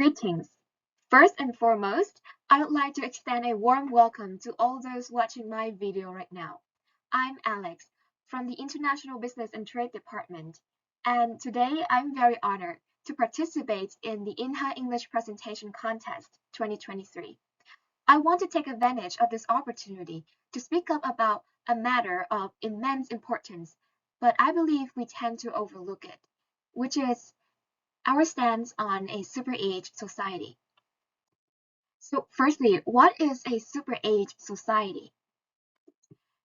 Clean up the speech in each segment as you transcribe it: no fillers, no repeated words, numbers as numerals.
Greetings. First and foremost, I would like to extend a warm welcome to all those watching my video right now. I'm Alex from the International Business and Trade Department, and today I'm very honored to participate in the INHA English Presentation Contest 2023. I want to take advantage of this opportunity to speak up about a matter of immense importance, but I believe we tend to overlook it, which is our stance on a super-age society. So firstly, what is a super-age society?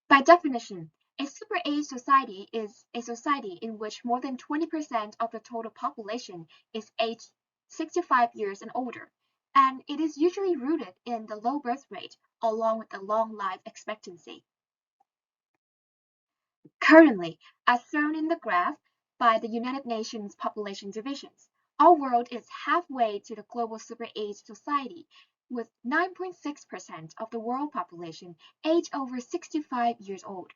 By definition, a super-age society is a society in which more than 20% of the total population is aged 65 years and older, and it is usually rooted in the low birth rate along with the long life expectancy. Currently, as shown in the graph by the United Nations Population Divisions, our world is halfway to the global super-age society, with 9.6% of the world population aged over 65 years old.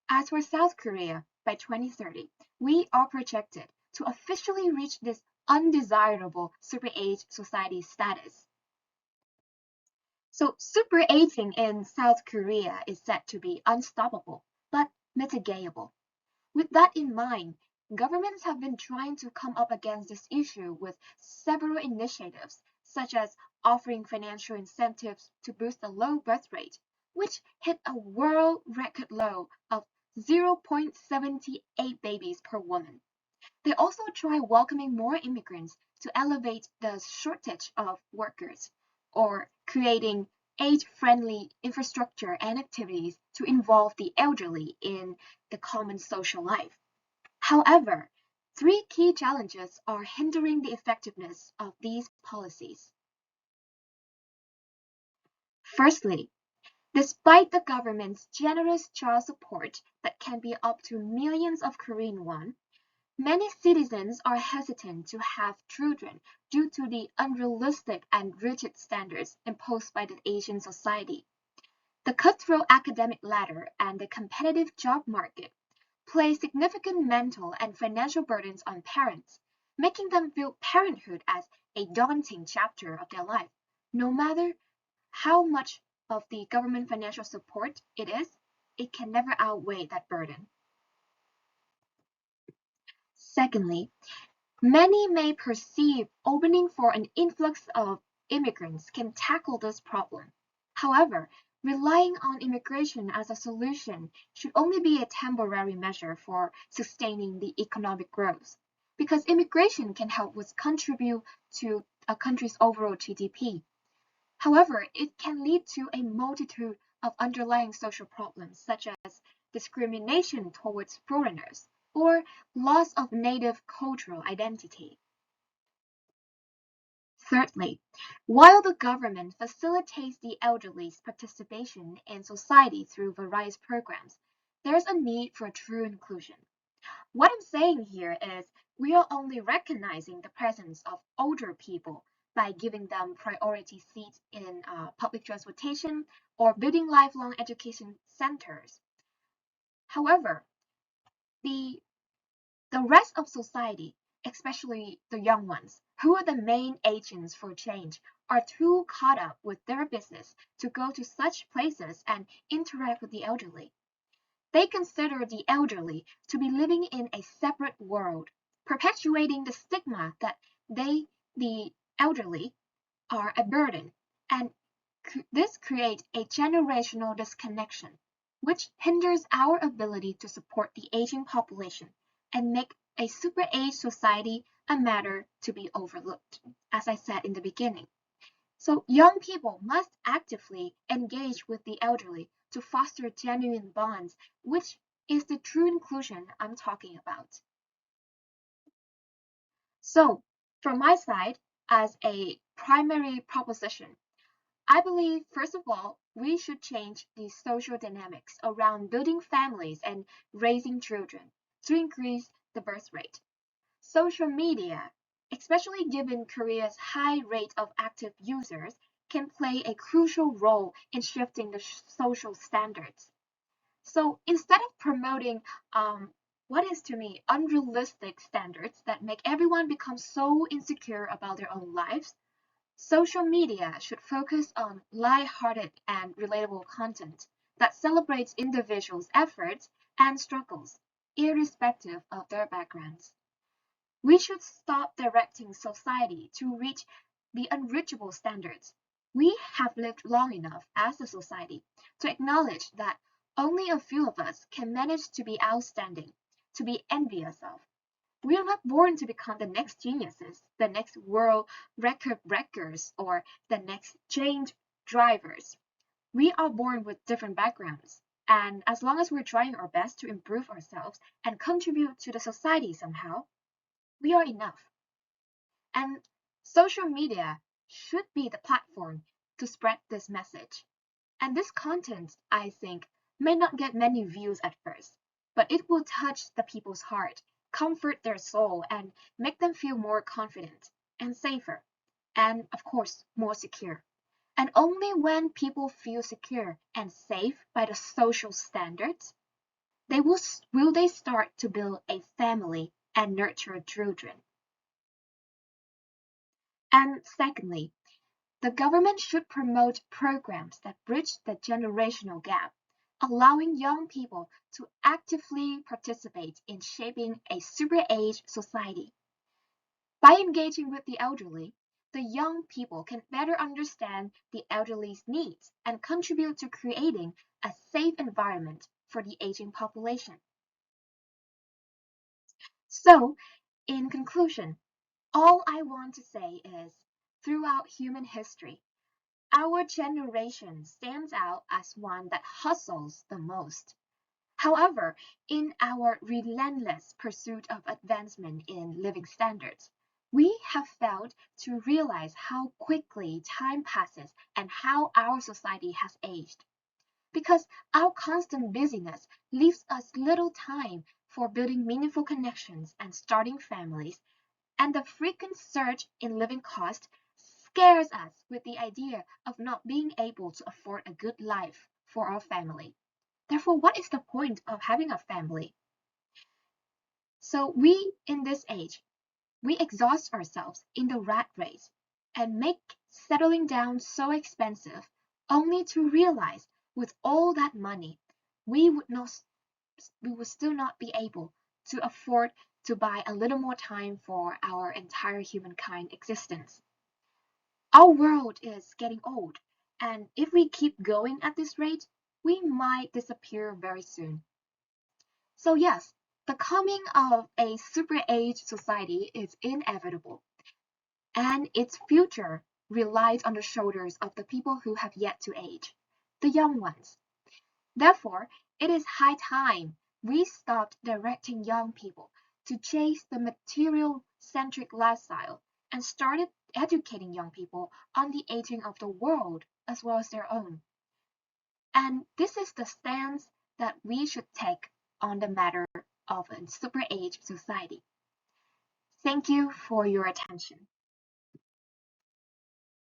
As for South Korea, by 2030, we are projected to officially reach this undesirable super-age society status. So super-aging in South Korea is said to be unstoppable, but mitigatable. With that in mind, governments have been trying to come up against this issue with several initiatives, such as offering financial incentives to boost the low birth rate, which hit a world record low of 0.78 babies per woman. They also try welcoming more immigrants to elevate the shortage of workers, or creating age-friendly infrastructure and activities to involve the elderly in the common social life. However, three key challenges are hindering the effectiveness of these policies. Firstly, despite the government's generous child support that can be up to millions of Korean won, many citizens are hesitant to have children due to the unrealistic and rigid standards imposed by the Asian society. The cutthroat academic ladder and the competitive job market place significant mental and financial burdens on parents, making them view parenthood as a daunting chapter of their life. No matter how much of the government financial support it is, it can never outweigh that burden. Secondly, many may perceive opening for an influx of immigrants can tackle this problem. However, relying on immigration as a solution should only be a temporary measure for sustaining the economic growth, because immigration can help with contribute to a country's overall GDP. However, it can lead to a multitude of underlying social problems, such as discrimination towards foreigners or loss of native cultural identity. Thirdly, while the government facilitates the elderly's participation in society through various programs, there's a need for true inclusion. What I'm saying here is we are only recognizing the presence of older people by giving them priority seats in public transportation or building lifelong education centers. However, the rest of society, especially the young ones, who are the main agents for change, are too caught up with their business to go to such places and interact with the elderly. They consider the elderly to be living in a separate world, perpetuating the stigma that they, the elderly, are a burden, and this creates a generational disconnection, which hinders our ability to support the aging population and make a super-age society a matter to be overlooked, as I said in the beginning. So young people must actively engage with the elderly to foster genuine bonds, which is the true inclusion I'm talking about. So from my side, as a primary proposition, I believe, first of all, we should change the social dynamics around building families and raising children to increase the birth rate. Social media, especially given Korea's high rate of active users, can play a crucial role in shifting the social standards. So instead of promoting what is to me, unrealistic standards that make everyone become so insecure about their own lives, Social media should focus on light-hearted and relatable content that celebrates individuals' efforts and struggles, irrespective of their backgrounds. We should stop directing society to reach the unreachable standards. We have lived long enough as a society to acknowledge that only a few of us can manage to be outstanding, to be envious of. We are not born to become the next geniuses, the next world record breakers, or the next change drivers. We are born with different backgrounds. And as long as we're trying our best to improve ourselves and contribute to the society somehow, we are enough. And social media should be the platform to spread this message. And this content, I think, may not get many views at first, but it will touch the people's heart, comfort their soul, and make them feel more confident and safer, and of course, more secure. And only when people feel secure and safe by the social standards, will they start to build a family and nurture children. And secondly, the government should promote programs that bridge the generational gap, allowing young people to actively participate in shaping a super-age society. By engaging with the elderly, the young people can better understand the elderly's needs and contribute to creating a safe environment for the aging population. So, in conclusion, all I want to say is, throughout human history, our generation stands out as one that hustles the most. However, in our relentless pursuit of advancement in living standards, we have failed to realize how quickly time passes and how our society has aged. Because our constant busyness leaves us little time for building meaningful connections and starting families, and the frequent surge in living cost scares us with the idea of not being able to afford a good life for our family. Therefore, what is the point of having a family? So we, in this age, we exhaust ourselves in the rat race and make settling down so expensive only to realize with all that money, we would still not be able to afford to buy a little more time for our entire humankind existence. Our world is getting old, and if we keep going at this rate, we might disappear very soon. So yes, the coming of a super-age society is inevitable, and its future relies on the shoulders of the people who have yet to age, the young ones. Therefore, it is high time we stopped directing young people to chase the material-centric lifestyle and started educating young people on the aging of the world as well as their own. And this is the stance that we should take on the matter of a super-age society. Thank you for your attention.